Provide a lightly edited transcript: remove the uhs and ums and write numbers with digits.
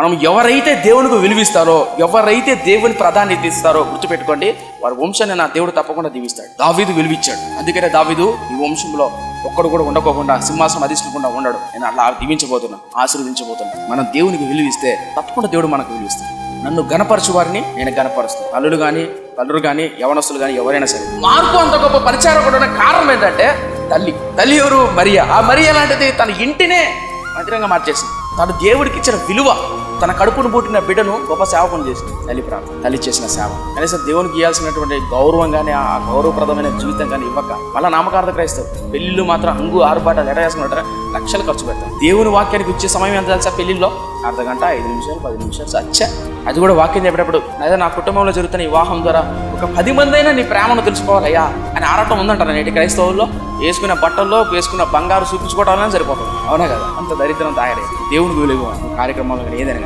మనం ఎవరైతే దేవునికి విలువిస్తారో, ఎవరైతే దేవుని ప్రాధాన్యత ఇస్తారో గుర్తుపెట్టుకోండి, వారి వంశాన్ని నా దేవుడు తప్పకుండా దీవిస్తాడు. దావీదు విలువిచ్చాడు. అందుకనే దావీదు ఈ వంశంలో ఒక్కడు కూడా ఉండకోకుండా సింహాసనం అధిష్ఠించకుండా ఉండడు. నేను అలా దీవించబోతున్నా, ఆశీర్వదించబోతున్నా. మనం దేవునికి విలువిస్తే తప్పకుండా దేవుడు మనకు విలువిస్తాడు. నన్ను గణపరచు వారిని నేను గణపరుస్తాను. అల్లుడు కానీ తల్లుడు కానీ యవనస్తులు కానీ ఎవరైనా సరే. మార్కు అంత గొప్ప పరిచారకుడు కారణం ఏంటంటే తల్లి ఎవరు? మరియా. ఆ మరియా లాంటిది తన ఇంటినే మందిరంగా మార్చేసింది. తను దేవుడికి ఇచ్చిన విలువ, తన కడుపును పుట్టిన బిడ్డను గొప్ప సేవకుని చేసింది. తల్లి ప్రార్థన, తల్లి చేసిన సేవ. కనీసం దేవునికి ఇవ్వాల్సినటువంటి గౌరవం కానీ, ఆ గౌరవప్రదమైన జీవితం కానీ ఇవ్వక మళ్ళీ నామకార్థ క్రైస్తవు పెళ్ళిళ్ళు మాత్రం హంగు ఆరుబాట ఎడ చేసుకుంటారా, లక్షలు ఖర్చు పెడతారు. దేవుని వాక్యానికి ఇచ్చే సమయం ఎంత తెలుసా? పెళ్ళిళ్ళలో అర్ధ గంట, 5 నిమిషాలు, 10 నిమిషాలు అచ్చా. అది కూడా వాక్యం చెప్పేటప్పుడు అదే నా కుటుంబంలో జరుగుతున్న వివాహం ద్వారా ఒక 10 మంది అయినా నీ ప్రేమను తెలుసుకోవాలయ్యా అని ఆరాటం ఉందంటారు నేటి క్రైస్తవుల్లో. వేసుకున్న బట్టల్లో వేసుకున్న బంగారు చూపించుకోవడం సరిపోతుంది. అవునా కదా? అంత దరిద్రం తయారైంది. దేవునికి విలువ కార్యక్రమాలు ఏదైనా